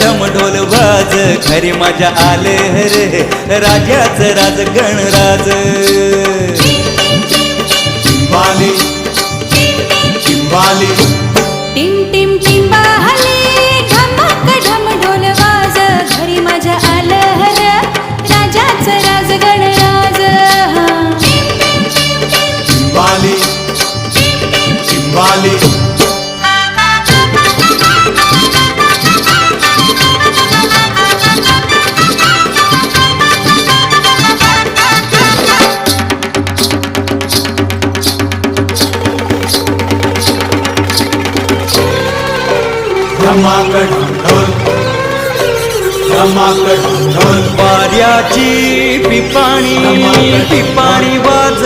ढम ढोल वाज खरी मजा आले रे राजाचं राज गणराज चिंबाली चिंबाली टिम टिम टिंबाली ढमक ढम ढोल वाज घरी मजा आलं हर राजाचं राज गणराज चिंबाली चिंबाली धमाकड ढोल धमाकड ढोल वाऱ्याची पिपाणी पिपाणी वाज